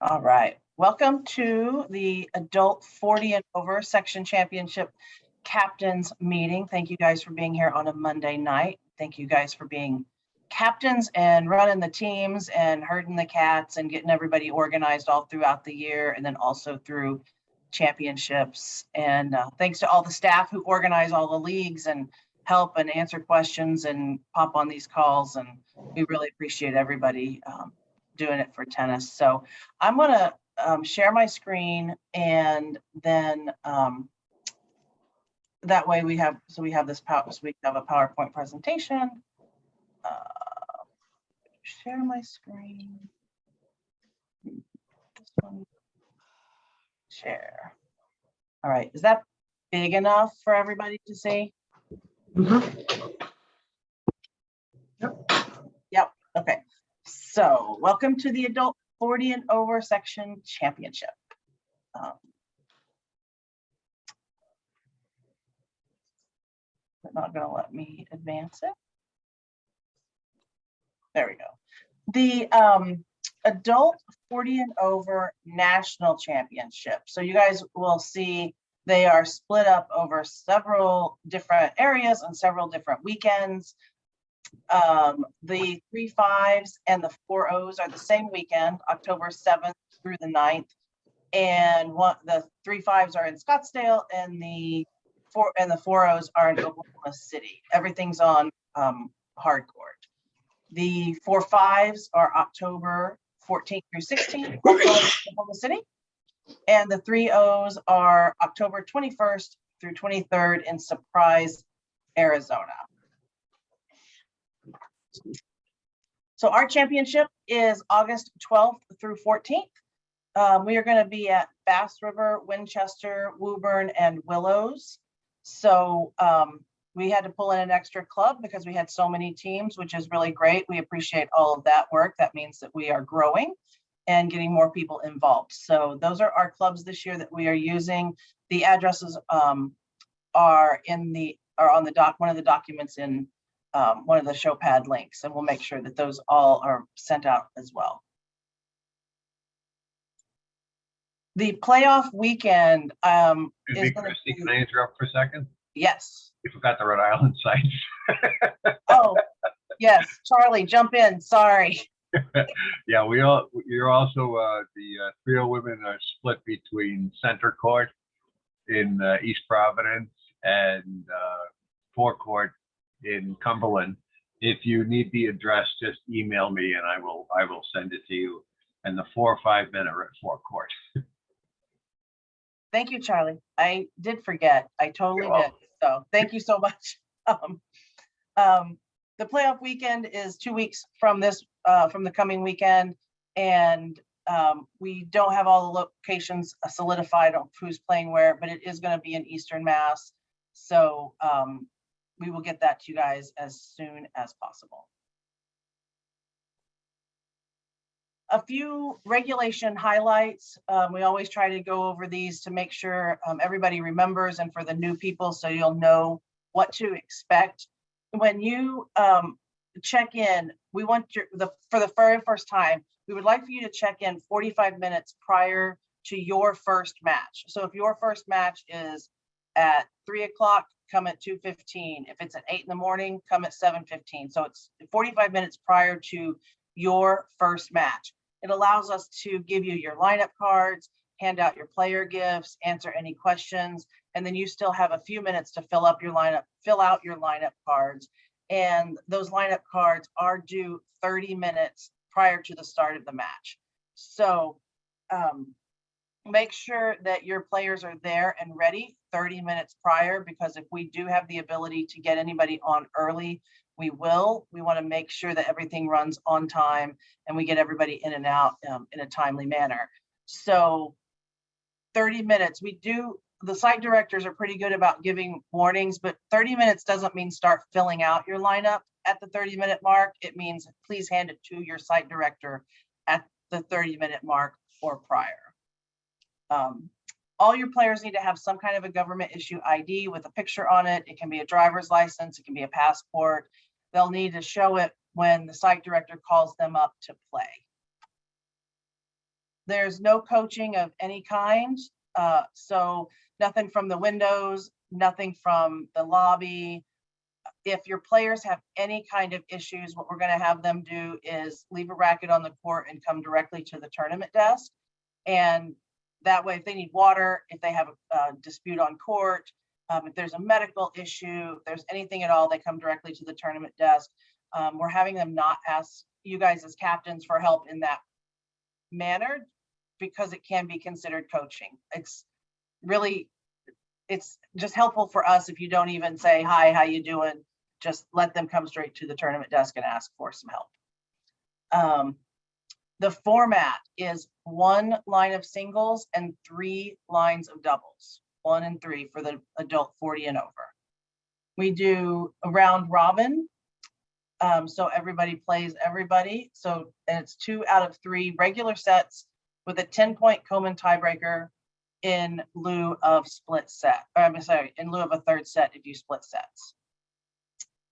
All right. Welcome to the Adult 40 and Over Section Championship Captains Meeting. Thank you guys for being here on a Monday night. Thank you guys for being captains and running the teams and herding the cats and getting everybody organized all throughout the year and then also through championships. And thanks to all the staff who organize all the leagues and help and answer questions and pop on these calls. And we really appreciate everybody doing it for tennis. So I'm going to share my screen, and then that way we have this we have a PowerPoint presentation. Share my screen. This one. Share. All right, is that big enough for everybody to see? Yep. Okay. So welcome to the Adult 40 and Over Section Championship. They're not going to let me advance it. There we go. The Adult 40 and Over National Championship. So you guys will see they are split up over several different areas and several different weekends. The 3-5s and the 4-0s are the same weekend, October 7th through the 9th. And the 3-5s are in Scottsdale, and the 4-0s are in Oklahoma City. Everything's on hard court. The 4-5s are October 14th through 16th in Oklahoma City. And the 3-0s are October 21st through 23rd in Surprise, Arizona. So our championship is August 12th through 14th. We are going to be at Bass River, Winchester, Woburn, and Willows. So we had to pull in an extra club because we had so many teams, which is really great. We appreciate all of that work. That means that we are growing and getting more people involved. So those are our clubs this year that we are using. The addresses are on the one of the documents in one of the show pad links, and we'll make sure that those all are sent out as well. The playoff weekend is Christy, can I interrupt for a second? Yes. You forgot the Rhode Island sites. Oh, yes. Charlie, jump in. Sorry. Yeah, you're also the 3-0 women are split between Center Court in East Providence and Forecourt in Cumberland. If you need the address, just email me and I will send it to you. And the 4 or 5 men are at Forecourt. Thank you, Charlie. I did forget. I totally did. So thank you so much. The playoff weekend is 2 weeks from the coming weekend, and we don't have all the locations solidified on who's playing where, but it is going to be in Eastern Mass. So we will get that to you guys as soon as possible. A few regulation highlights. We always try to go over these to make sure everybody remembers, and for the new people, so you'll know what to expect. When you check in, we want for the very first time, we would like for you to check in 45 minutes prior to your first match. So if your first match is at 3 o'clock, come at 2:15. If it's at 8 in the morning, come at 7:15. So it's 45 minutes prior to your first match. It allows us to give you your lineup cards, hand out your player gifts, answer any questions, and then you still have a few minutes to fill out your lineup cards. And those lineup cards are due 30 minutes prior to the start of the match. So make sure that your players are there and ready 30 minutes prior, because if we do have the ability to get anybody on early, we will. We want to make sure that everything runs on time and we get everybody in and out in a timely manner. So 30 minutes, the site directors are pretty good about giving warnings, but 30 minutes doesn't mean start filling out your lineup at the 30-minute mark. It means please hand it to your site director at the 30-minute mark or prior. All your players need to have some kind of a government issue ID with a picture on it. It can be a driver's license, it can be a passport. They'll need to show it when the site director calls them up to play. There's no coaching of any kind. So nothing from the windows, nothing from the lobby. If your players have any kind of issues, what we're going to have them do is leave a racket on the court and come directly to the tournament desk. And that way, if they need water, if they have a dispute on court, if there's a medical issue, if there's anything at all, they come directly to the tournament desk. We're having them not ask you guys as captains for help in that manner because it can be considered coaching. It's just helpful for us if you don't even say, hi, how you doing? Just let them come straight to the tournament desk and ask for some help. The format is 1 line of singles and 3 lines of doubles, 1 and 3 for the adult 40 and over. We do a round robin. So everybody plays everybody. So and it's 2 out of 3 regular sets with a 10-point Komen tiebreaker in lieu of split set. I'm sorry, in lieu of a 3rd set if you split sets.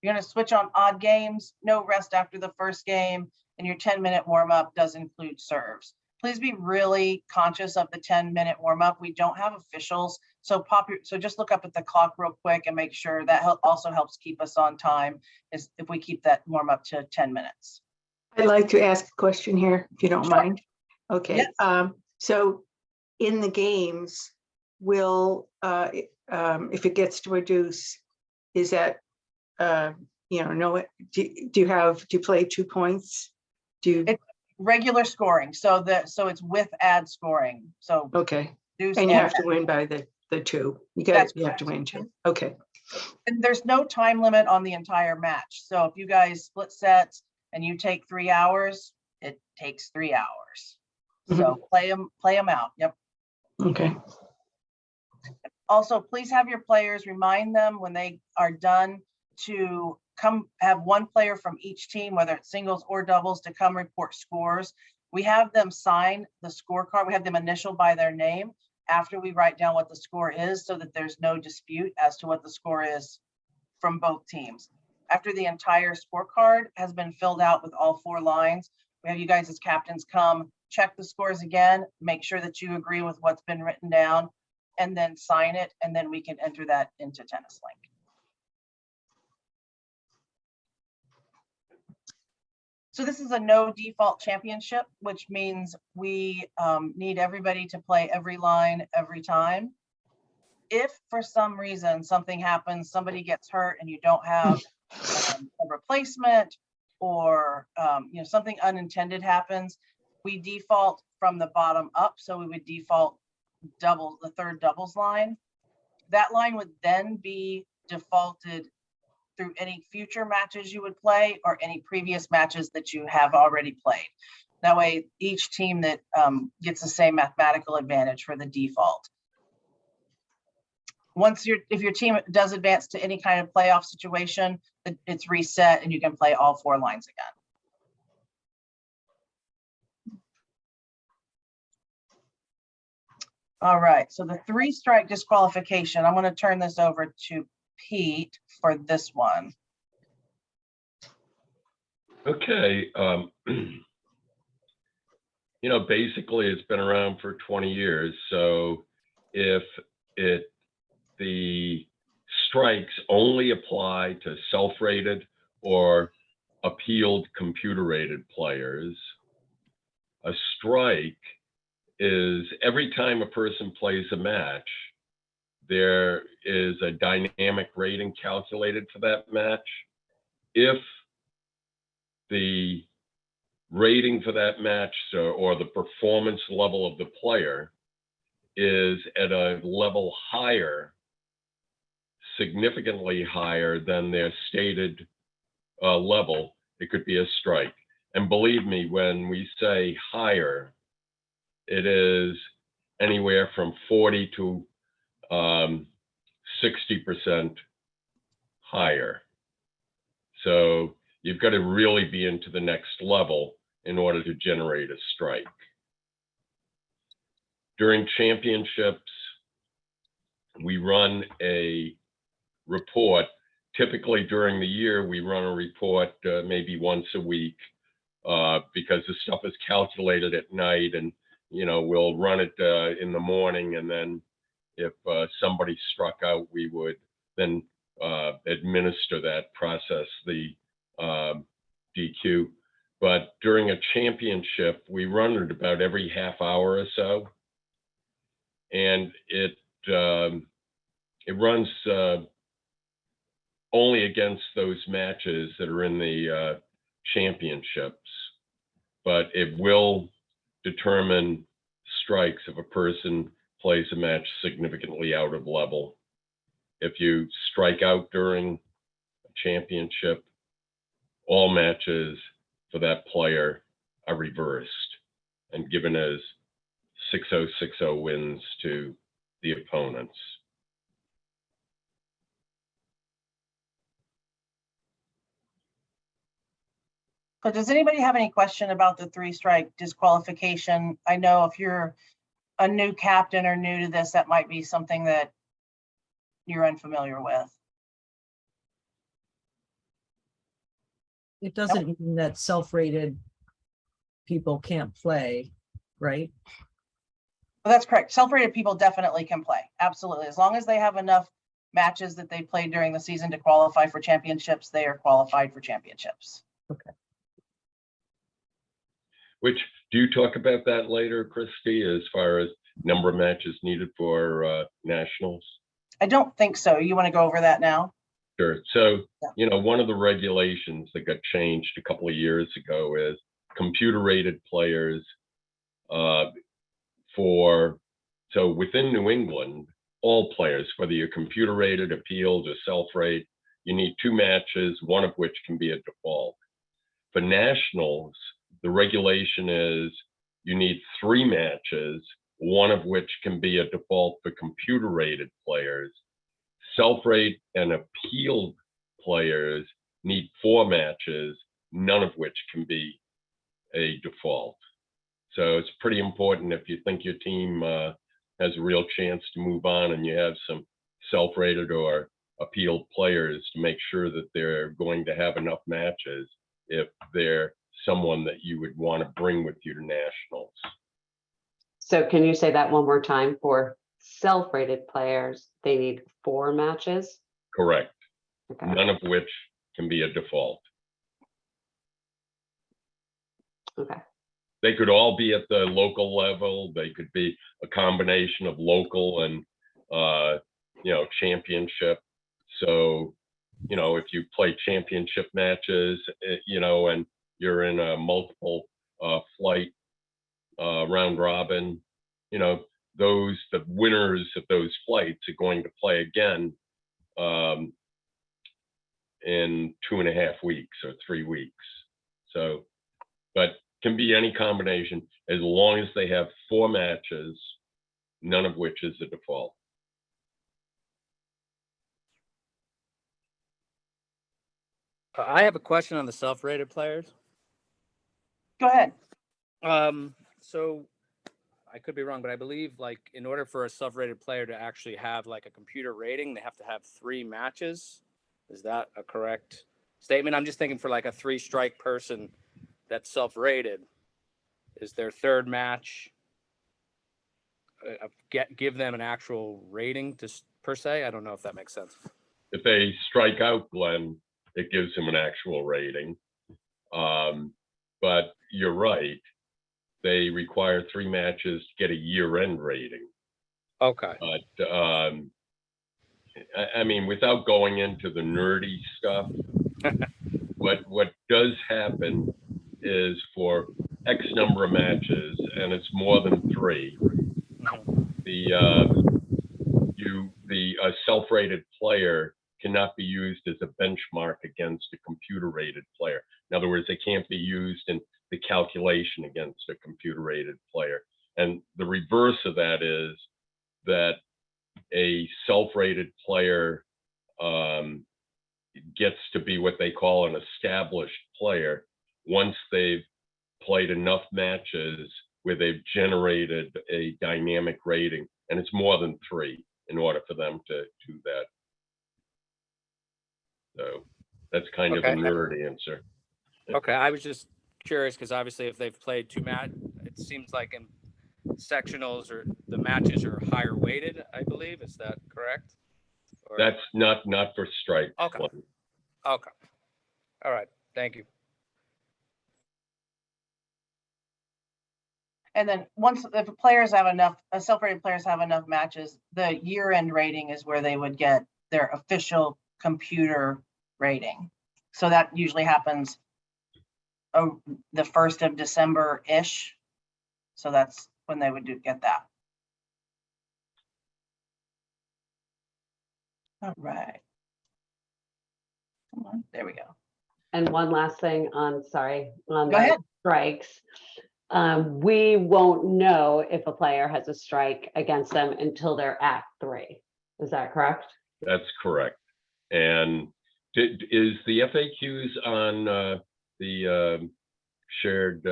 You're going to switch on odd games, no rest after the first game, and your 10-minute warm-up does include serves. Please be really conscious of the 10-minute warm-up. We don't have officials, so just look up at the clock real quick and make sure that also helps keep us on time is if we keep that warm-up to 10 minutes. I'd like to ask a question here, if you don't Sure. mind. Okay. Yes. So in the games, will if it gets to a deuce, is that do you play 2 points? It's regular scoring, so it's with add scoring. So okay, deuce and you have to win by the 2. You have to win 2. Okay. And there's no time limit on the entire match. So if you guys split sets and you take 3 hours, it takes 3 hours. So play them out. Yep. Okay. Also, please have your players remind them when they are done to come have 1 player from each team, whether it's singles or doubles, to come report scores. We have them sign the scorecard. We have them initial by their name after we write down what the score is so that there's no dispute as to what the score is from both teams. After the entire scorecard has been filled out with all 4 lines, we have you guys as captains come check the scores again, make sure that you agree with what's been written down, and then sign it, and then we can enter that into TennisLink. So this is a no default championship, which means we need everybody to play every line every time. If for some reason something happens, somebody gets hurt and you don't have a replacement, or something unintended happens, we default from the bottom up. So we would default double the 3rd doubles line. That line would then be defaulted through any future matches you would play or any previous matches that you have already played. That way, each team that gets the same mathematical advantage for the default. If your team does advance to any kind of playoff situation, it's reset and you can play all 4 lines again. All right, so the 3-strike disqualification, I'm going to turn this over to Pete for this one. Okay. Basically it's been around for 20 years. So if the strikes only apply to self-rated or appealed computer-rated players, a strike is every time a person plays a match, there is a dynamic rating calculated for that match. If the rating for that match or the performance level of the player is at a level higher, significantly higher than their stated level, it could be a strike. And believe me, when we say higher, it is anywhere from 40 to 60% higher. So you've got to really be into the next level in order to generate a strike. During championships, we run a report. Typically during the year, we run a report maybe once a week because the stuff is calculated at night, and we'll run it in the morning, and then if somebody struck out, we would then administer that process, the DQ. But during a championship, we run it about every half hour or so, and it runs only against those matches that are in the championships, but it will determine strikes if a person plays a match significantly out of level. If you strike out during a championship, all matches for that player are reversed and given as 6-0, 6-0 wins to the opponents. So does anybody have any question about the 3-strike disqualification? I know if you're a new captain or new to this, that might be something that you're unfamiliar with. It doesn't mean that self-rated people can't play, right? Well, that's correct. Self-rated people definitely can play. Absolutely. As long as they have enough matches that they played during the season to qualify for championships, they are qualified for championships. Okay. Which, do you talk about that later, Christy, as far as number of matches needed for nationals? I don't think so. You want to go over that now? Sure. So, Yeah. one of the regulations that got changed a couple of years ago is computer-rated players so within New England, all players, whether you're computer-rated, appealed, or self-rate, you need 2 matches, one of which can be a default. For nationals, the regulation is you need 3 matches, one of which can be a default for computer-rated players. Self-rate and appealed players need 4 matches, none of which can be a default. So it's pretty important if you think your team has a real chance to move on and you have some self-rated or appealed players, to make sure that they're going to have enough matches if they're someone that you would want to bring with you to nationals. So can you say that one more time? For self-rated players, they need 4 matches? Correct. Okay. None of which can be a default. Okay. They could all be at the local level. They could be a combination of local and, championship. So, if you play championship matches, and you're in a multiple flight round robin, the winners of those flights are going to play again in 2.5 weeks or 3 weeks. So, but can be any combination as long as they have 4 matches, none of which is a default. I have a question on the self-rated players. Go ahead. So I could be wrong, but I believe in order for a self-rated player to actually have a computer rating, they have to have 3 matches. Is that a correct statement? I'm just thinking for a 3-strike person that's self-rated, is their 3rd match give them an actual rating per se? I don't know if that makes sense. If they strike out, Glenn, it gives them an actual rating. But you're right. They require 3 matches to get a year-end rating. Okay. But I mean, without going into the nerdy stuff, what does happen is for X number of matches, and it's more than 3, a self-rated player cannot be used as a benchmark against a computer-rated player. In other words, they can't be used in the calculation against a computer-rated player. And the reverse of that is that a self-rated player gets to be what they call an established player once they've played enough matches where they've generated a dynamic rating, and it's more than 3 in order for them to do that. So that's kind of a nerd answer. Okay, I was just curious because obviously if they've played 2 matches, it seems like sectionals or the matches are higher weighted, I believe. Is that correct? Or- That's not for strike. Okay. one. Okay. All right. Thank you. And then once, if players have enough, self-rated players have enough matches, the year-end rating is where they would get their official computer rating. So that usually happens the 1st of December-ish. So that's when they would get that. All right. Come on, there we go. And one last thing on, sorry, on Go the ahead. strikes. We won't know if a player has a strike against them until they're at 3. Is that correct? That's correct. And is the FAQs on the shared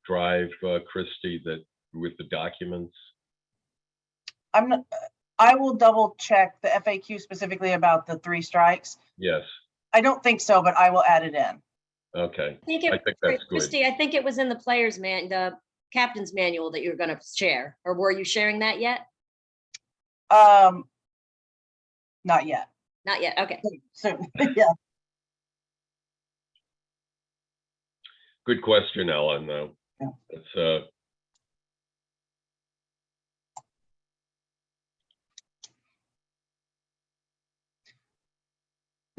drive, Christie, that with the documents? I'm not, I will double check the FAQ specifically about the 3 strikes. Yes. I don't think so, but I will add it in. Okay. I think I think that's good. Christie, I think it was in the the captain's manual that you were gonna share, or were you sharing that yet? Not yet. Not yet, okay. Soon, yeah. Good question, Ellen, though. Yeah. It's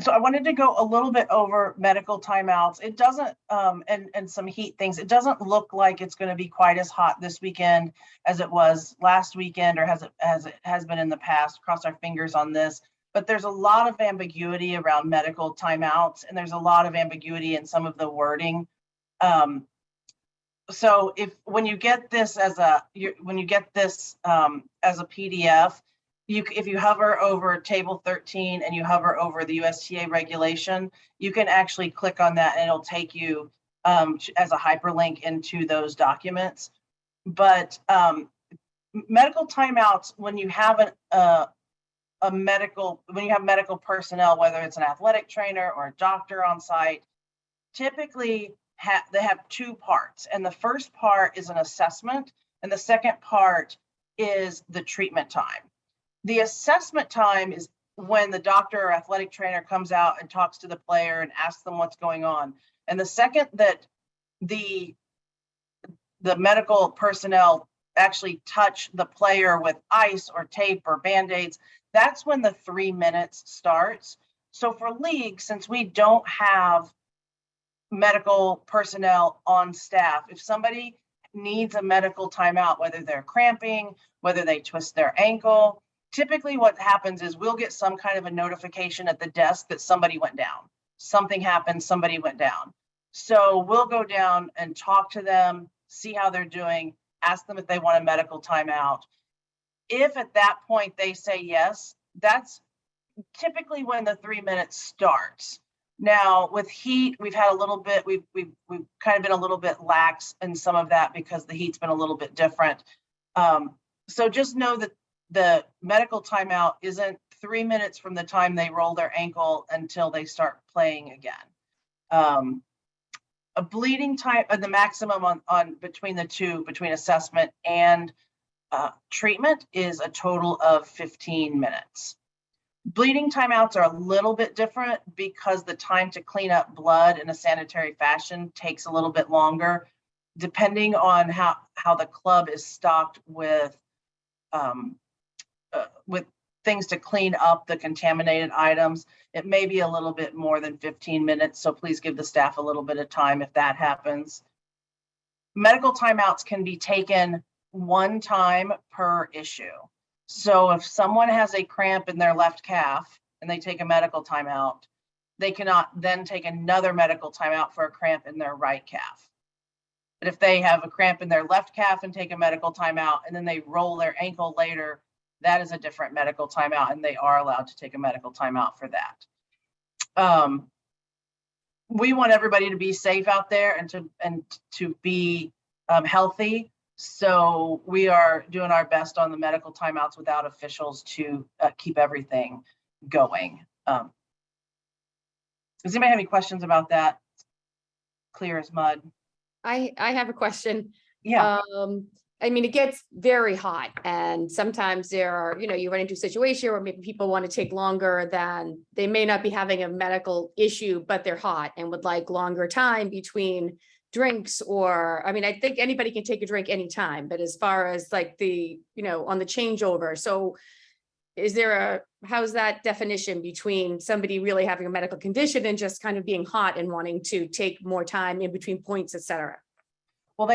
So I wanted to go a little bit over medical timeouts. It doesn't, and some heat things. It doesn't look like it's going to be quite as hot this weekend as it was last weekend, or as it has been in the past. Cross our fingers on this. But there's a lot of ambiguity around medical timeouts, and there's a lot of ambiguity in some of the wording. So when you get this as a PDF, if you hover over table 13 and you hover over the USTA regulation, you can actually click on that and it'll take you as a hyperlink into those documents. But medical timeouts, when you have medical personnel, whether it's an athletic trainer or a doctor on site, typically they have 2 parts. And the first part is an assessment, and the second part is the treatment time. The assessment time is when the doctor or athletic trainer comes out and talks to the player and asks them what's going on. And the second that the medical personnel actually touch the player with ice or tape or Band-Aids, that's when the 3 minutes starts. So for league, since we don't have medical personnel on staff, if somebody needs a medical timeout, whether they're cramping, whether they twist their ankle, typically what happens is we'll get some kind of a notification at the desk that somebody went down. Something happened, somebody went down. So we'll go down and talk to them, see how they're doing, ask them if they want a medical timeout. If at that point they say yes, that's typically when the 3 minutes starts. Now with heat, we've had a little bit, we've kind of been a little bit lax in some of that because the heat's been a little bit different. So just know that the medical timeout isn't 3 minutes from the time they roll their ankle until they start playing again. A bleeding time, the maximum on between the two, between assessment and treatment, is a total of 15 minutes. Bleeding timeouts are a little bit different because the time to clean up blood in a sanitary fashion takes a little bit longer, depending on how the club is stocked with things to clean up the contaminated items. It may be a little bit more than 15 minutes, so please give the staff a little bit of time if that happens. Medical timeouts can be taken 1 time per issue. So if someone has a cramp in their left calf and they take a medical timeout, they cannot then take another medical timeout for a cramp in their right calf. But if they have a cramp in their left calf and take a medical timeout and then they roll their ankle later, that is a different medical timeout, and they are allowed to take a medical timeout for that. We want everybody to be safe out there and to be healthy. So we are doing our best on the medical timeouts without officials to keep everything going. Does anybody have any questions about that? Clear as mud. I have a question. Yeah, I mean, it gets very hot and sometimes there are, you run into a situation where maybe people want to take longer than, they may not be having a medical issue, but they're hot and would like longer time between drinks or, I mean, I think anybody can take a drink anytime, but as far as like the, on the changeover, so is there how's that definition between somebody really having a medical condition and just kind of being hot and wanting to take more time in between points, et cetera? well,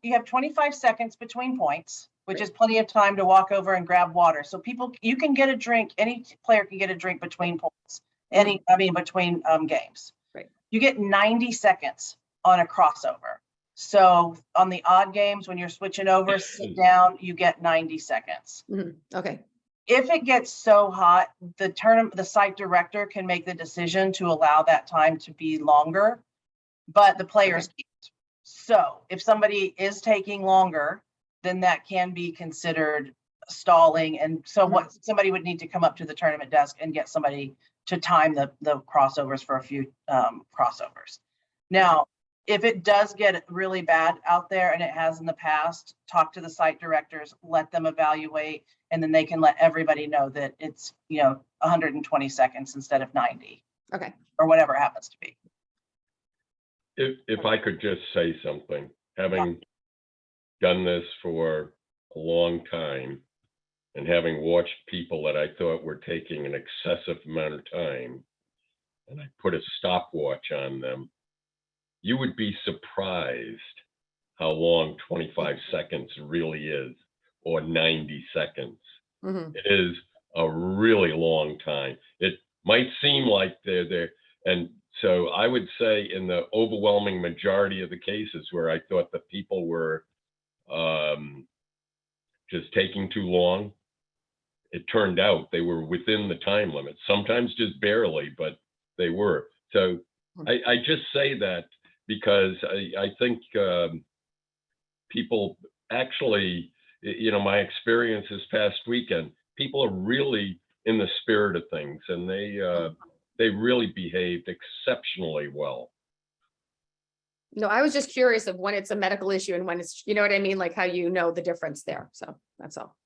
you have 25 seconds between points, which Right. is plenty of time to walk over and grab water. So you can get a drink, any player can get a drink between points, between games. Right. You get 90 seconds on a crossover. So on the odd games, when you're switching over, sit down, you get 90 seconds. Okay, If it gets so hot, the site director can make the decision to allow that time to be longer, but the players can't. So if somebody is taking longer, then that can be considered stalling. And so what somebody would need to come up to the tournament desk and get somebody to time the crossovers for a few crossovers. Now, if it does get really bad out there, and it has in the past, talk to the site directors, let them evaluate, and then they can let everybody know that it's 120 seconds instead of 90 okay. or whatever it happens to be. If I could just say something, having done this for a long time and having watched people that I thought were taking an excessive amount of time, and I put a stopwatch on them, you would be surprised how long 25 seconds really is, or 90 seconds. Mhm. It is a really long time. It might seem like they're there. And so I would say in the overwhelming majority of the cases where I thought that people were just taking too long, it turned out they were within the time limit, sometimes just barely, but they were. So I just say that because I think people actually, my experience this past weekend, people are really in the spirit of things, and they really behaved exceptionally well. No, I was just curious of when it's a medical issue and when it's, you know what I mean? Like how the difference there. So that's all.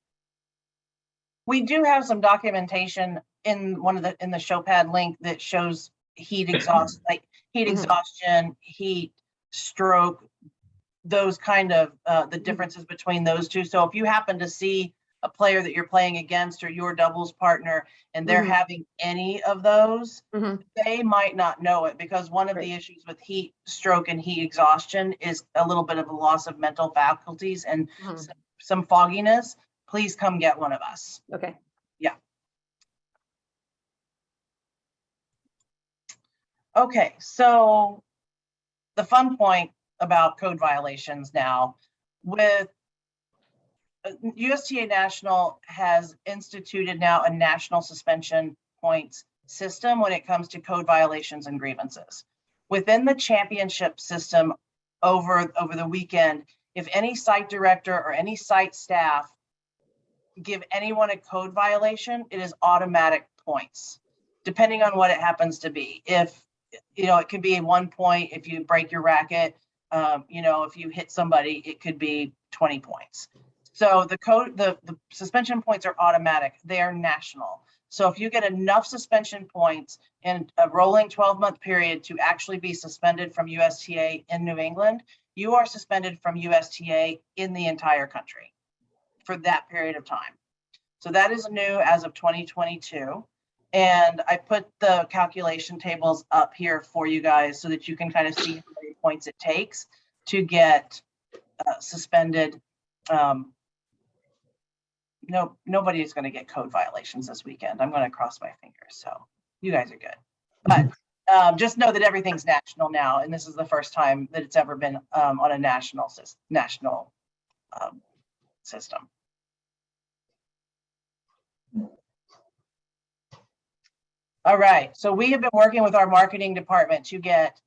We do have some documentation in in the ShowPad link that shows heat exhaust, like heat Mhm. exhaustion, heat stroke, those kind of the differences between those two. So if you happen to see a player that you're playing against or your doubles partner and they're Mhm. having any of those, Mhm. they might not know it, because one of the issues with heat stroke and heat exhaustion is a little bit of a loss of mental faculties and Mhm. some fogginess. Please come get one of us. Okay. Okay, so the fun point about code violations now, with USTA National has instituted now a national suspension points system when it comes to code violations and grievances. Within the championship system over the weekend, if any site director or any site staff give anyone a code violation, it is automatic points, depending on what it happens to be. If it could be 1 point if you break your racket. If you hit somebody, it could be 20 points. So the suspension points are automatic. They are national. So if you get enough suspension points in a rolling 12-month period to actually be suspended from USTA in New England, you are suspended from USTA in the entire country for that period of time. So that is new as of 2022. And I put the calculation tables up here for you guys so that you can kind of see how many points it takes to get suspended. Nobody is going to get code violations this weekend. I'm going to cross my fingers. So you guys are good. But just know that everything's national now. And this is the first time that it's ever been on a national system. All right, so we have been working with our marketing department to get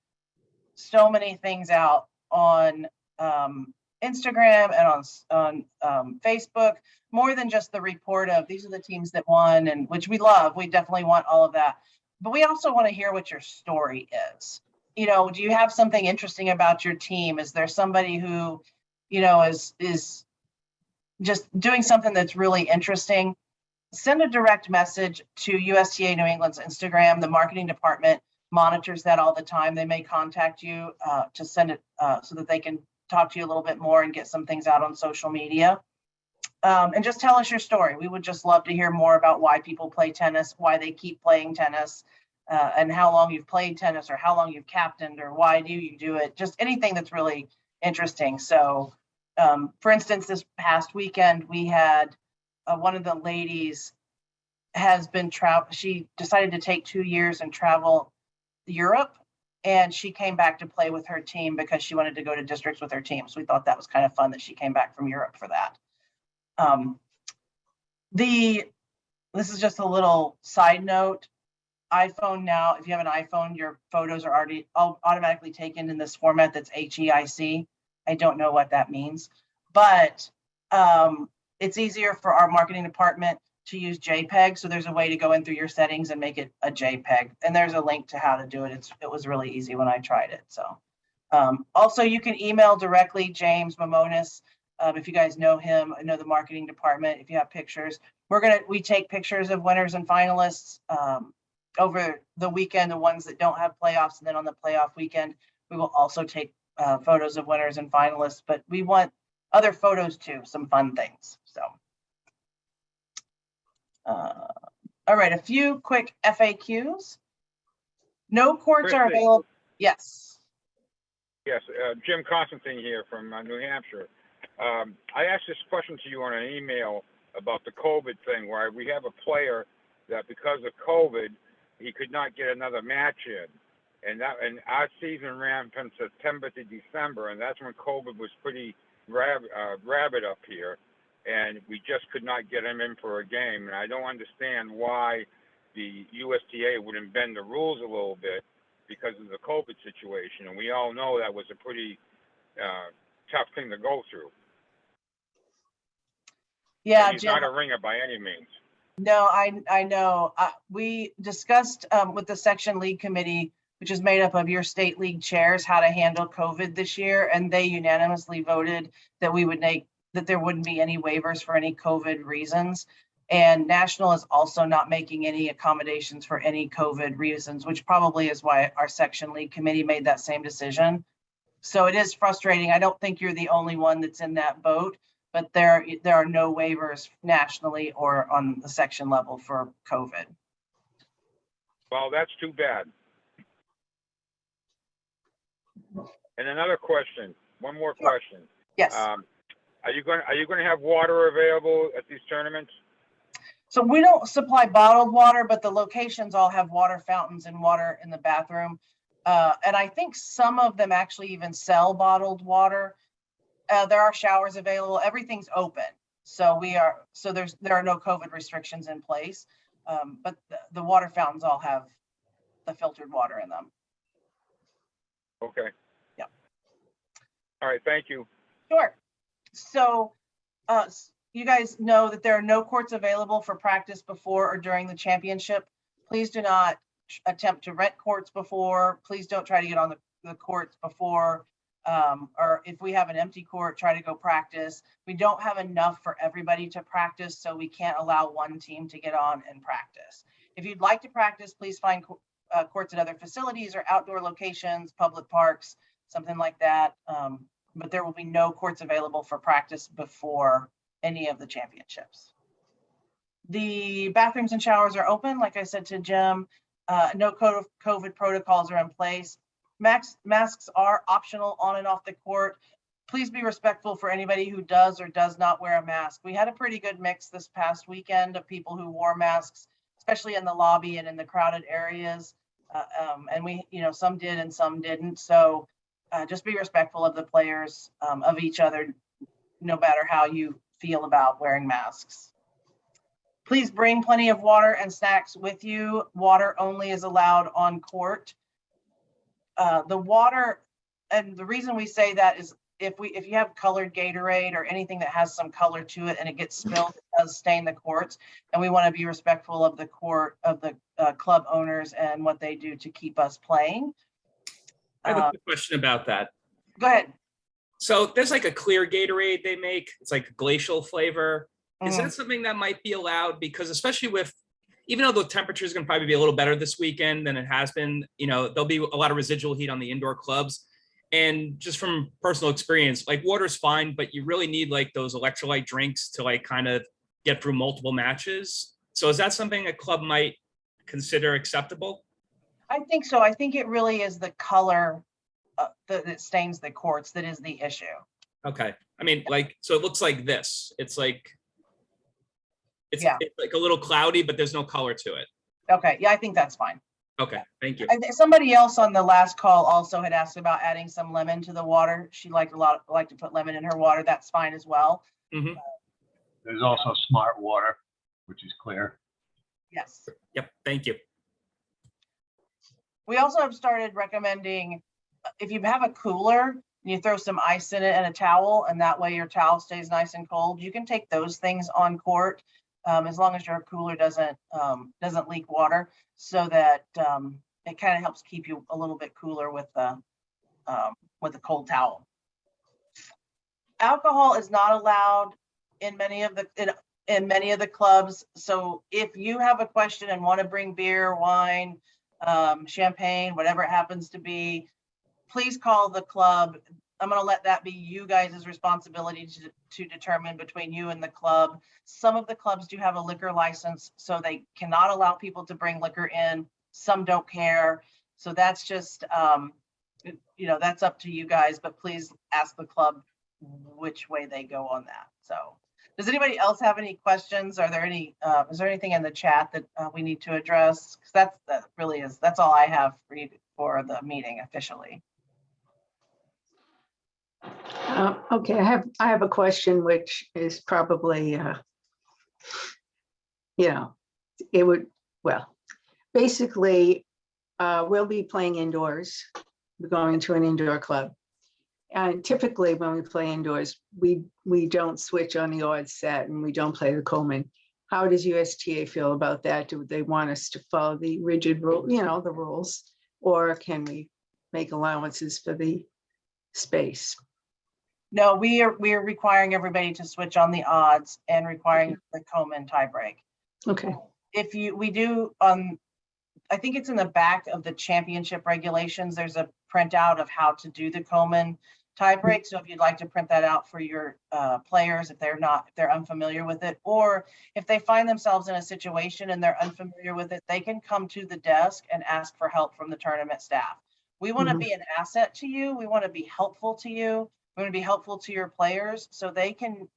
so many things out on Instagram and on Facebook, more than just the report of these are the teams that won, and which we love. We definitely want all of that, but we also want to hear what your story is. Do you have something interesting about your team? Is there somebody who is just doing something that's really interesting, send a direct message to USTA New England's Instagram. The marketing department monitors that all the time. They may contact you to send it so that they can talk to you a little bit more and get some things out on social media. And just tell us your story. We would just love to hear more about why people play tennis, why they keep playing tennis, and how long you've played tennis, or how long you've captained, or why do you do it? Just anything that's really interesting. So, for instance, this past weekend, we had one of the ladies has been she decided to take 2 years and travel Europe, and she came back to play with her team because she wanted to go to districts with her team. So we thought that was kind of fun that she came back from Europe for that. This is just a little side note. iPhone now, if you have an iPhone, your photos are already automatically taken in this format that's HEIC. I don't know what that means, but it's easier for our marketing department to use JPEG. So there's a way to go in through your settings and make it a JPEG. And there's a link to how to do it. It was really easy when I tried it. So also you can email directly James Mamonis. If you guys know him, know the marketing department, if you have pictures, we take pictures of winners and finalists over the weekend, the ones that don't have playoffs. And then on the playoff weekend, we will also take photos of winners and finalists, but we want other photos too, some fun things. So, all right, a few quick FAQs. No courts are Christy. available. Yes. Yes, Jim Constantine here from New Hampshire. I asked this question to you on an email about the COVID thing, where we have a player that because of COVID, he could not get another match in. And our season ran from September to December, and that's when COVID was pretty rabid up here. And we just could not get him in for a game. And I don't understand why the USTA wouldn't bend the rules a little bit because of the COVID situation. And we all know that was a pretty tough thing to go through. Yeah, And he's Jim. not a ringer by any means. No, I know. We discussed with the section league committee, which is made up of your state league chairs, how to handle COVID this year. And they unanimously voted that that there wouldn't be any waivers for any COVID reasons. And National is also not making any accommodations for any COVID reasons, which probably is why our section league committee made that same decision. So it is frustrating. I don't think you're the only one that's in that boat, but there are no waivers nationally or on the section level for COVID. Well, that's too bad. And another question, one more question. Yes. Are you going to have water available at these tournaments? So we don't supply bottled water, but the locations all have water fountains and water in the bathroom. And I think some of them actually even sell bottled water. There are showers available. Everything's open. So there are no COVID restrictions in place. But the water fountains all have the filtered water in them. Okay. Yeah. All right. Thank you. Sure. So you guys know that there are no courts available for practice before or during the championship. Please do not attempt to rent courts before. Please don't try to get on the courts before. Or if we have an empty court, try to go practice. We don't have enough for everybody to practice, so we can't allow one team to get on and practice. If you'd like to practice, please find courts at other facilities or outdoor locations, public parks, something like that. But there will be no courts available for practice before any of the championships. The bathrooms and showers are open, like I said to Jim. No COVID protocols are in place. Masks are optional on and off the court. Please be respectful for anybody who does or does not wear a mask. We had a pretty good mix this past weekend of people who wore masks, especially in the lobby and in the crowded areas. And some did and some didn't. So just be respectful of the players, of each other, no matter how you feel about wearing masks. Please bring plenty of water and snacks with you. Water only is allowed on court. The water, and the reason we say that is if you have colored Gatorade or anything that has some color to it and it gets spilled, it does stain the courts. And we want to be respectful of the club owners and what they do to keep us playing. I have a quick question about that. Go ahead. So there's like a clear Gatorade they make. It's like a glacial flavor. Is Mhm. that something that might be allowed? Because especially with, even though the temperature is going to probably be a little better this weekend than it has been, there'll be a lot of residual heat on the indoor clubs. And just from personal experience, like water's fine, but you really need like those electrolyte drinks to like kind of get through multiple matches. So is that something a club might consider acceptable? I think so. I think it really is the color that stains the courts that is the issue. Okay. I mean, like, so it looks like this. It's like it's Yeah. like a little cloudy, but there's no color to it. Okay, yeah, I think that's fine. Okay, thank you. I think somebody else on the last call also had asked about adding some lemon to the water. She liked to put lemon in her water. That's fine as well. Hmm. There's also smart water, which is clear. Yes. Yep, thank you. We also have started recommending, if you have a cooler, you throw some ice in it and a towel, and that way your towel stays nice and cold. You can take those things on court, as long as your cooler doesn't leak water, so that it kind of helps keep you a little bit cooler with the cold towel. Alcohol is not allowed in many of the clubs. So if you have a question and want to bring beer, wine, champagne, whatever it happens to be, please call the club. I'm going to let that be you guys' responsibility to determine between you and the club. Some of the clubs do have a liquor license, so they cannot allow people to bring liquor in. Some don't care. So that's just, that's up to you guys, but please ask the club which way they go on that. So does anybody else have any questions? Is there anything in the chat that we need to address? Because that's all I have for you for the meeting officially. Okay, I have a question, which is probably, basically, we'll be playing indoors. We're going to an indoor club. And typically when we play indoors, we don't switch on the odd set and we don't play the Coleman. How does USTA feel about that? Do they want us to follow the rigid rule, the rules, or can we make allowances for the space? No, we are requiring everybody to switch on the odds and requiring the Coleman tiebreak. Okay. I think it's in the back of the championship regulations. There's a printout of how to do the Coleman tiebreak. So if you'd like to print that out for your players, if they're unfamiliar with it, or if they find themselves in a situation and they're unfamiliar with it, they can come to the desk and ask for help from the tournament staff. We want to be an asset to you. We want to be helpful to you. We want to be helpful to your players, so they can,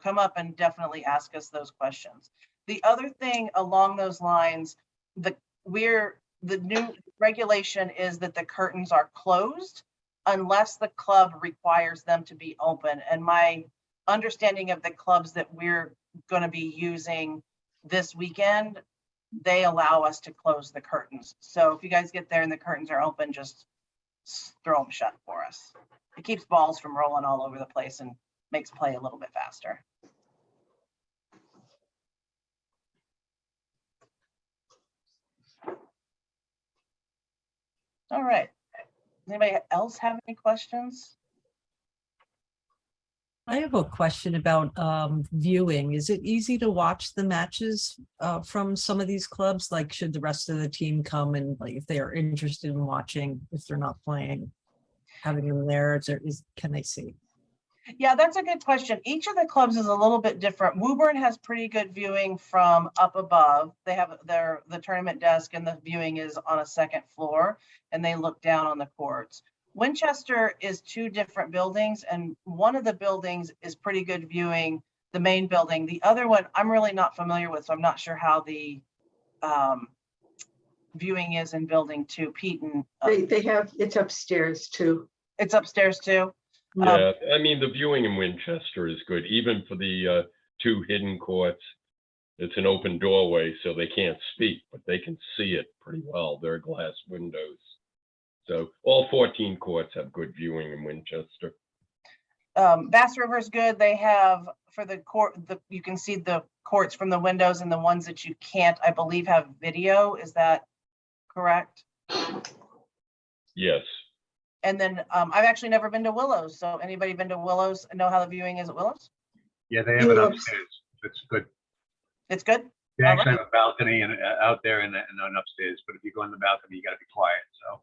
come up and definitely ask us those questions. The other thing along those lines, the new regulation is that the curtains are closed unless the club requires them to be open. And my understanding of the clubs that we're going to be using this weekend, they allow us to close the curtains. So if you guys get there and the curtains are open, just throw them shut for us. It keeps balls from rolling all over the place and makes play a little bit faster. All right. Anybody else have any questions? I have a question about viewing. Is it easy to watch the matches from some of these clubs? Like, should the rest of the team come and, like, if they are interested in watching, if they're not playing, having them there, can they see? Yeah, that's a good question. Each of the clubs is a little bit different. Woburn has pretty good viewing from up above. They have the tournament desk, and the viewing is on a second floor, and they look down on the courts. Winchester is two different buildings, and one of the buildings is pretty good viewing, the main building. The other one I'm really not familiar with, so I'm not sure how the viewing is in building 2. Peyton. They have, it's upstairs too. It's upstairs too. Yeah, I mean, the viewing in Winchester is good, even for the 2 hidden courts. It's an open doorway, so they can't speak, but they can see it pretty well. There are glass windows. So all 14 courts have good viewing in Winchester. Bass River is good. They have, for the court, you can see the courts from the windows, and the ones that you can't, I believe, have video. Is that correct? Yes. And then I've actually never been to Willows. So anybody been to Willows and know how the viewing is at Willows? Yeah, they have it Yeah. upstairs. It's good. It's good. They All actually right. have a balcony and out there and an upstairs, but if you go in the balcony, you gotta be quiet, so.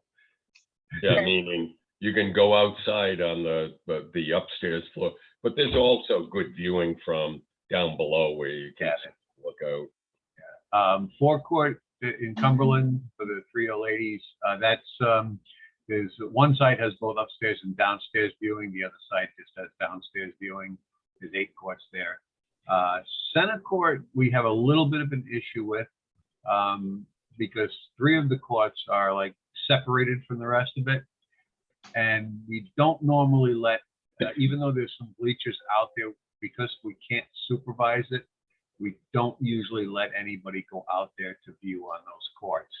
Yeah, Okay. meaning you can go outside on the upstairs floor, but there's also good viewing from down below where you can Yeah. look out. Forecourt in Cumberland for the 3 ladies, that's, there's, one side has both upstairs and downstairs viewing, the other side just has downstairs viewing. There's 8 courts there. Center court, we have a little bit of an issue with, because 3 of the courts are like separated from the rest of it. And we don't normally let, even though there's some bleachers out there, because we can't supervise it, we don't usually let anybody go out there to view on those courts.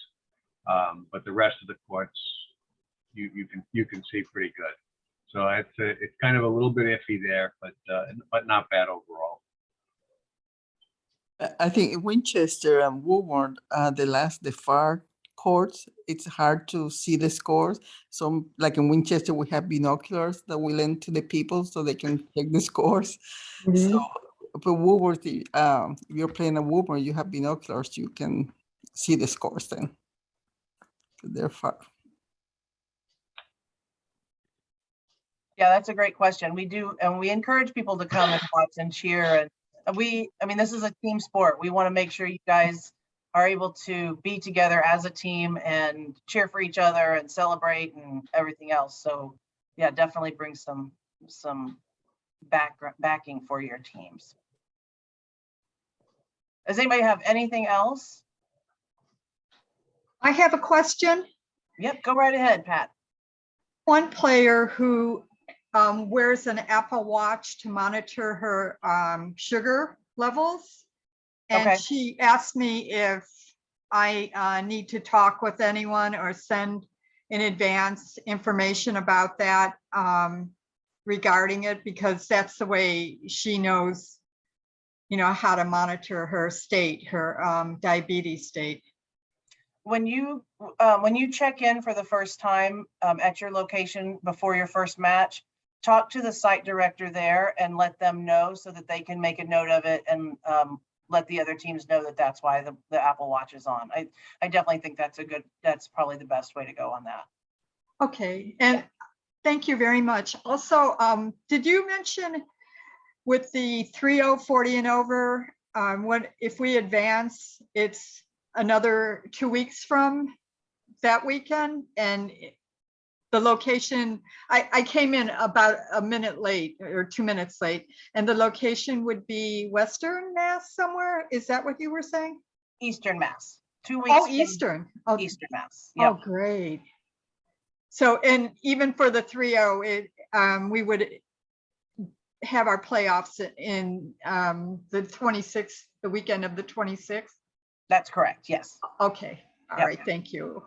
But the rest of the courts, you can see pretty good. So it's kind of a little bit iffy there, but not bad overall. I think in Winchester and Woburn, the far courts, it's hard to see the scores. So like in Winchester, we have binoculars that we lend to the people so they can check the scores. So for Woburn, if you're playing at Woburn, you have binoculars, you can see the scores then. They're far. Yeah, that's a great question. We do, and we encourage people to come and watch and cheer. And I mean, this is a team sport. We want to make sure you guys are able to be together as a team and cheer for each other and celebrate and everything else. So yeah, definitely bring some backing for your teams. Does anybody have anything else? I have a question. Yep, go right ahead, Pat. One player who wears an Apple Watch to monitor her sugar levels. And Okay. she asked me if I need to talk with anyone or send in advance information about that regarding it, because that's the way she knows, how to monitor her state, her diabetes state. When you check in for the first time at your location before your first match, talk to the site director there and let them know so that they can make a note of it and let the other teams know that that's why the Apple Watch is on. I definitely think that's probably the best way to go on that. Okay, and thank you very much. Also, did you mention with the 3-0, 40 and over, what if we advance, it's another 2 weeks from that weekend? And the location, I came in about a minute late or 2 minutes late, and the location would be Western Mass somewhere. Is that what you were saying? Eastern Mass, 2 weeks. Oh, from Eastern. Oh, Eastern Mass. oh, Yep. great. So, and even for the 3-0, we would have our playoffs in the 26th, the weekend of the 26th. That's correct. Yes. Okay. All Yep. right. Thank you.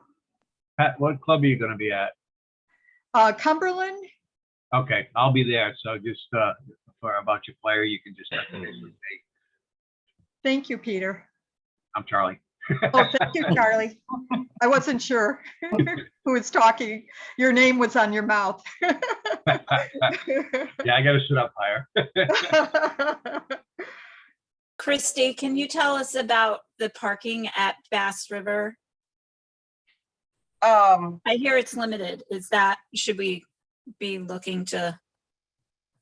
Pat, what club are you gonna be at? Cumberland. Okay, I'll be there. So just about your player, you can just touch base with me. Thank you, Peter. I'm Charlie. Oh, thank you, Charlie. I wasn't sure who was talking. Your name was on your mouth. Yeah, I gotta sit up higher. Christy, can you tell us about the parking at Bass River? I hear it's limited. Should we be looking to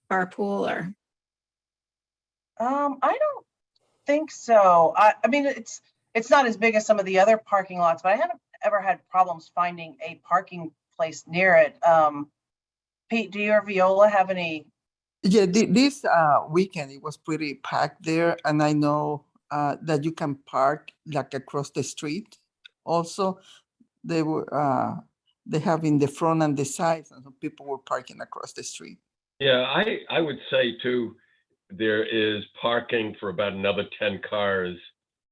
carpool or? I don't think so. I mean, it's not as big as some of the other parking lots, but I haven't ever had problems finding a parking place near it. Pete, do you or Viola have any? Yeah, this weekend it was pretty packed there, and I know that you can park like across the street. Also, they have in the front and the sides, and some people were parking across the street. Yeah, I would say too, there is parking for about another 10 cars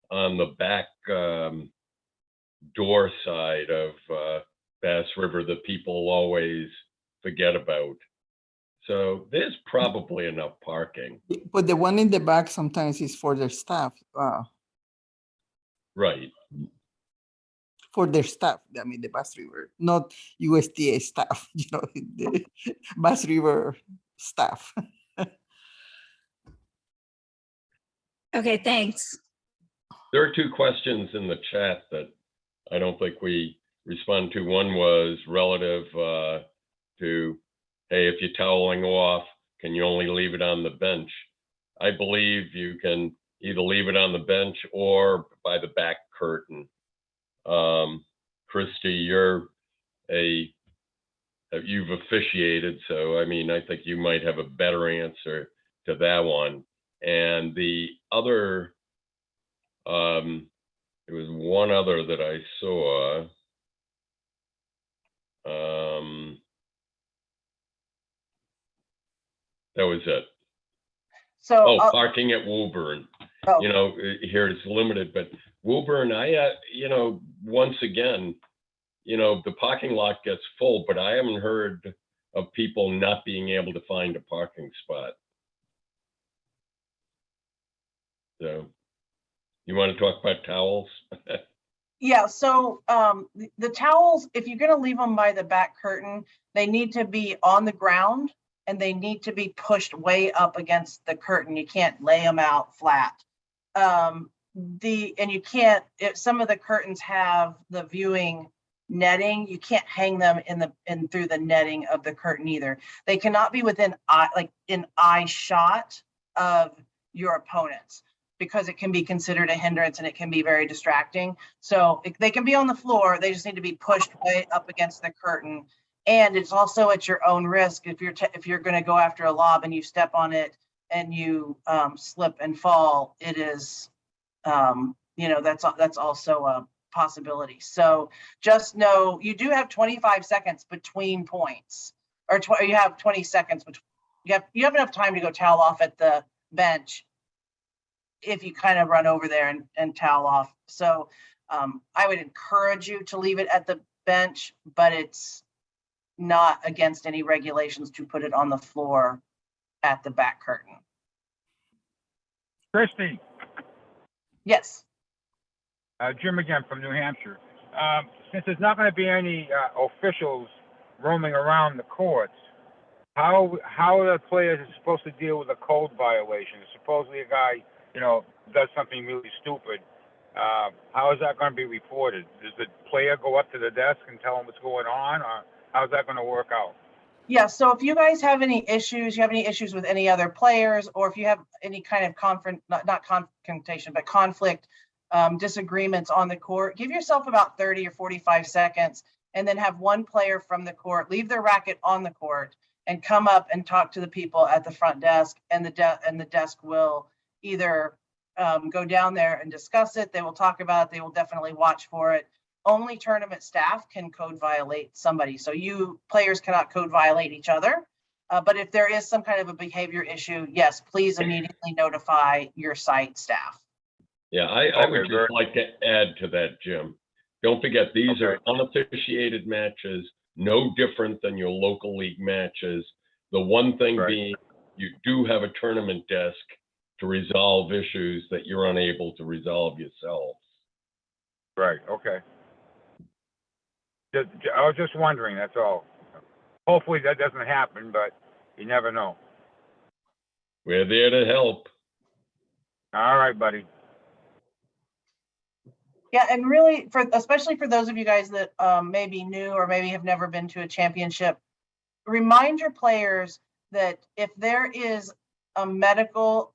on the back door side of Bass River that people always forget about. So there's probably enough parking. But the one in the back sometimes is for their staff. Right. for their staff. I mean, the Bass River, not USDA staff, the Bass River staff. Okay, thanks. There are two questions in the chat that I don't think we respond to. One was relative to, hey, if you're toweling off, can you only leave it on the bench? I believe you can either leave it on the bench or by the back curtain. Christy, you've officiated, so I mean, I think you might have a better answer to that one. And the other, there was one other that I saw. That was it. So, Parking at Woburn. oh, Here it's limited, but Woburn, once again, the parking lot gets full, but I haven't heard of people not being able to find a parking spot. So, you want to talk about towels? yeah, so the towels, if you're gonna leave them by the back curtain, they need to be on the ground and they need to be pushed way up against the curtain. You can't lay them out flat. And you can't, if some of the curtains have the viewing netting, you can't hang them in through the netting of the curtain either. They cannot be within eye shot of your opponents, because it can be considered a hindrance and it can be very distracting. So they can be on the floor, they just need to be pushed way up against the curtain. And it's also at your own risk. If you're going to go after a lob and you step on it and you slip and fall, it is, that's also a possibility. So just know you do have 25 seconds between points, or you have 20 seconds, but you have enough time to go towel off at the bench if you kind of run over there and towel off. So I would encourage you to leave it at the bench, but it's not against any regulations to put it on the floor at the back curtain. Christy, Yes. Jim again from New Hampshire. Since there's not going to be any officials roaming around the courts, how are the players supposed to deal with a code violation? Supposedly a guy, does something really stupid. How is that going to be reported? Does the player go up to the desk and tell them what's going on, or how's that going to work out? Yeah, so if you guys have any issues, with any other players, or if you have any kind of not confrontation, but conflict, disagreements on the court, give yourself about 30 or 45 seconds, and then have one player from the court leave their racket on the court and come up and talk to the people at the front desk, and the desk will either go down there and discuss it. They will talk about it. They will definitely watch for it. Only tournament staff can code violate somebody. So you players cannot code violate each other. But if there is some kind of a behavior issue, yes, please immediately notify your site staff. Yeah, I would just like to add to that, Jim. Don't forget, these are unofficiated matches, no different than your local league matches. The one thing being, you do have a tournament desk to resolve issues that you're unable to resolve yourselves. Right, okay. I was just wondering, that's all. Hopefully that doesn't happen, but you never know. We're there to help. All right, buddy. Yeah, and really, especially for those of you guys that may be new or maybe have never been to a championship, remind your players that if there is a medical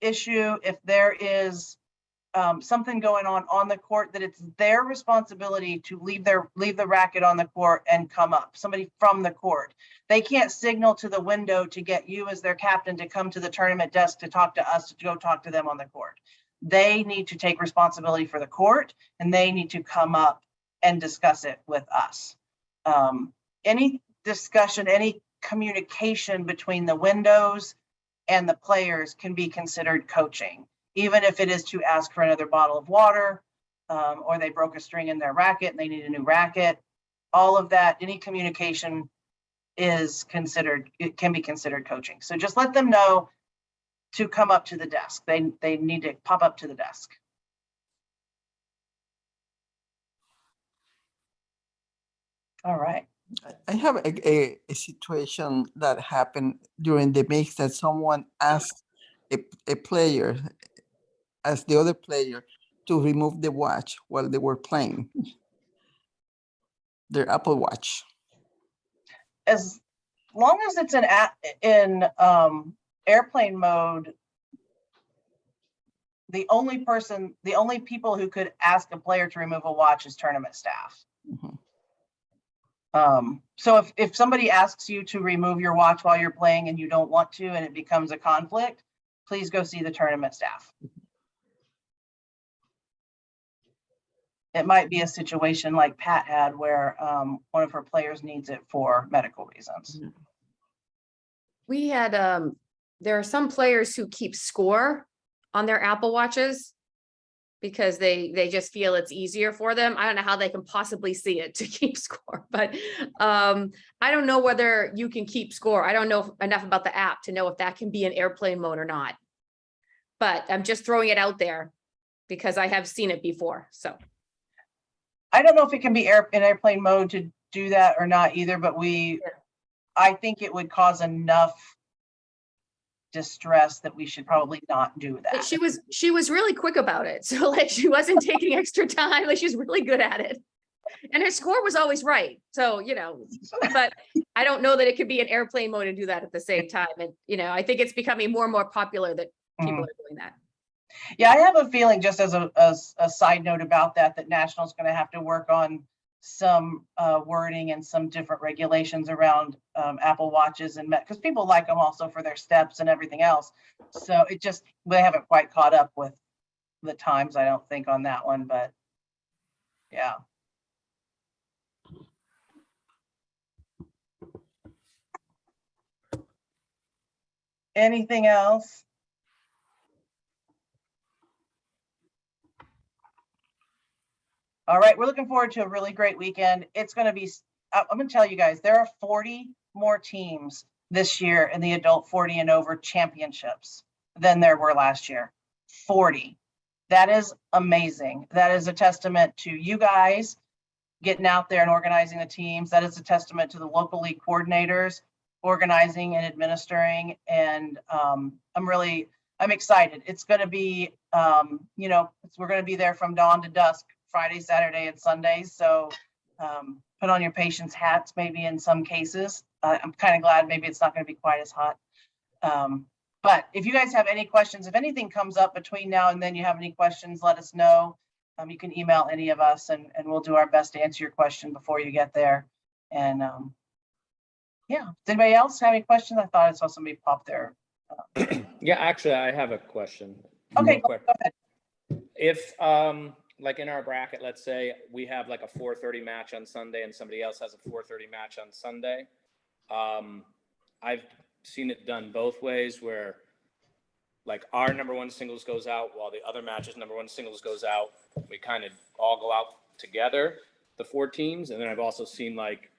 issue, if there is something going on the court, that it's their responsibility to leave the racket on the court and come up, somebody from the court. They can't signal to the window to get you as their captain to come to the tournament desk to talk to us, to go talk to them on the court. They need to take responsibility for the court, and they need to come up and discuss it with us. Any discussion, any communication between the windows and the players can be considered coaching, even if it is to ask for another bottle of water, or they broke a string in their racket and they need a new racket. All of that, any communication is considered, it can be considered coaching. So just let them know to come up to the desk. They need to pop up to the desk. All right. I have a situation that happened during the mix that someone asked a player, asked the other player to remove the watch while they were playing, their Apple Watch. As long as it's in airplane mode, the only people who could ask a player to remove a watch is tournament staff. Mhm. So if somebody asks you to remove your watch while you're playing and you don't want to, and it becomes a conflict, please go see the tournament staff. It might be a situation like Pat had where one of her players needs it for medical reasons. We had, there are some players who keep score on their Apple Watches because they just feel it's easier for them. I don't know how they can possibly see it to keep score, but I don't know whether you can keep score. I don't know enough about the app to know if that can be in airplane mode or not. But I'm just throwing it out there because I have seen it before, so. I don't know if it can be in airplane mode to do that or not either, but I think it would cause enough distress that we should probably not do But that. she was really quick about it. So like she wasn't taking extra time, like she's really good at it. And her score was always right. So, you know, but I don't know that it could be in airplane mode and do that at the same time. And, you know, I think it's becoming more and more popular that people are doing that. Yeah, I have a feeling, just as a side note about that National's going to have to work on some wording and some different regulations around Apple Watches, and because people like them also for their steps and everything else. So they haven't quite caught up with the times, I don't think, on that one, but yeah. Anything else? All right, we're looking forward to a really great weekend. It's going to be, I'm going to tell you guys, there are 40 more teams this year in the adult 40 and over championships than there were last year. 40. That is amazing. That is a testament to you guys getting out there and organizing the teams. That is a testament to the local league coordinators organizing and administering. And I'm excited. It's going to be, we're going to be there from dawn to dusk, Friday, Saturday, and Sunday. So put on your patience hats, maybe in some cases. I'm kind of glad maybe it's not going to be quite as hot. But if you guys have any questions, if anything comes up between now and then, you have any questions, let us know. You can email any of us and we'll do our best to answer your question before you get there. And yeah, does anybody else have any questions? I thought I saw somebody pop there. Yeah, actually, I have a question. Okay, Real quick. go ahead. If like in our bracket, let's say we have like a 4:30 match on Sunday and somebody else has a 4:30 match on Sunday. I've seen it done both ways where like our number one singles goes out while the other match's number one singles goes out. We kind of all go out together, the 4 teams. And then I've also seen like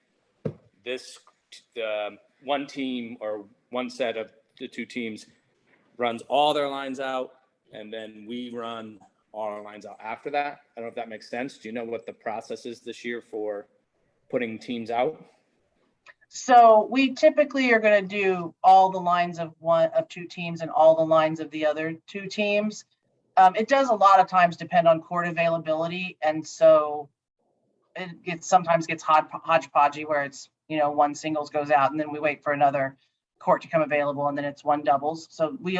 this one team or one set of the 2 teams runs all their lines out, and then we run all our lines out after that. I don't know if that makes sense. Do you know what the process is this year for putting teams out? So we typically are going to do all the lines of 2 teams and all the lines of the other 2 teams. It does a lot of times depend on court availability, and so it sometimes gets hodgepodgey where it's, one singles goes out and then we wait for another court to come available and then it's 1 doubles. So we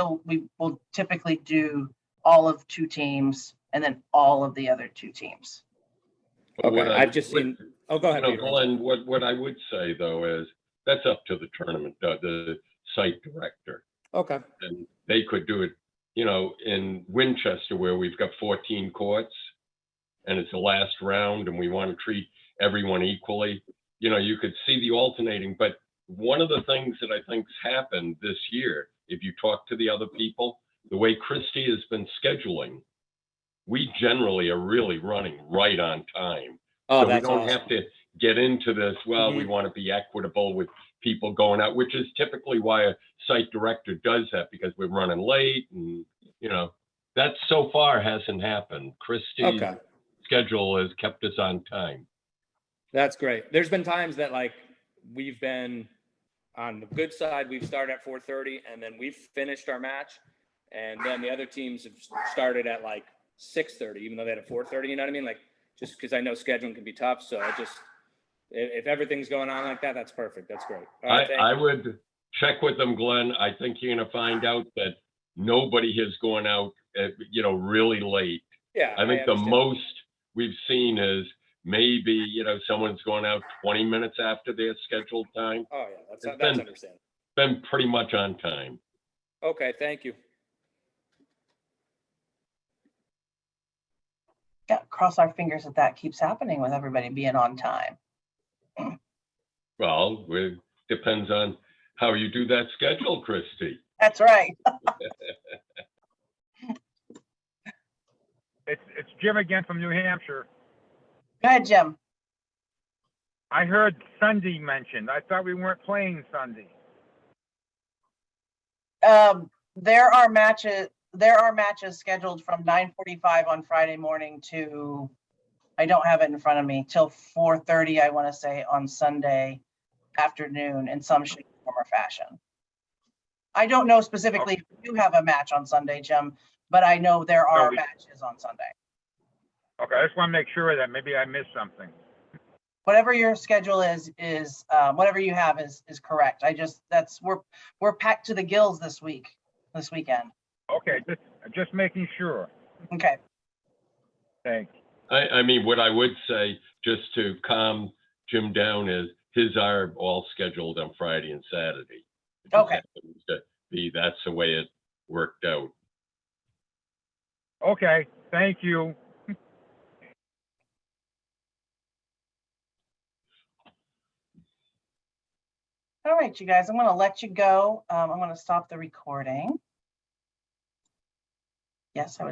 will typically do all of 2 teams and then all of the other 2 teams. Okay, I've just seen. Oh, go ahead. Peter. Glenn, what I would say though is that's up to the tournament, the site director. Okay. And they could do it, in Winchester where we've got 14 courts and it's the last round and we want to treat everyone equally. You could see the alternating, but one of the things that I think's happened this year, if you talk to the other people, the way Christie has been scheduling, we generally are really running right on time. Oh, so we that's don't awesome. have to get into this, we want to be equitable with people going out, which is typically why a site director does that, because we're running late and, that so far hasn't happened. Christie's schedule has kept us on time. That's great. There's been times that like we've been on the good side, we've started at 4:30 and then we've finished our match. And then the other teams have started at like 6:30, even though they had a 4:30, you know what I mean? Like, just because I know scheduling can be tough. So I just, if everything's going on like that, that's perfect. That's great. All right, thank I you. would check with them, Glenn. I think you're gonna find out that nobody has gone out, really late. Yeah. I think the understand. most we've seen is maybe, someone's going out 20 minutes after their scheduled time. Oh, yeah, that's It's understandable. been pretty much on time. Okay, thank you. Yeah, cross our fingers that keeps happening with everybody being on time. Well, it depends on how you do that schedule, Christie. That's right. It's Jim again from New Hampshire. Go ahead, Jim. I heard Sunday mentioned. I thought we weren't playing Sunday. There are matches scheduled from 9:45 on Friday morning to, I don't have it in front of me, till 4:30, I want to say, on Sunday afternoon in some shape, form, or fashion. I don't know specifically if you have a match on Sunday, Jim, but I know there are matches on Sunday. Okay, I just want to make sure that maybe I missed something. Whatever your schedule is whatever you have is correct. We're packed to the gills this weekend. Okay, just making sure. Okay. Thanks. I mean, what I would say, just to calm Jim down, is his are all scheduled on Friday and Saturday. It just Okay. happens to be that's the way it worked out. Okay, thank you. All right, you guys, I'm going to let you go. I'm going to stop the recording. Yes, I would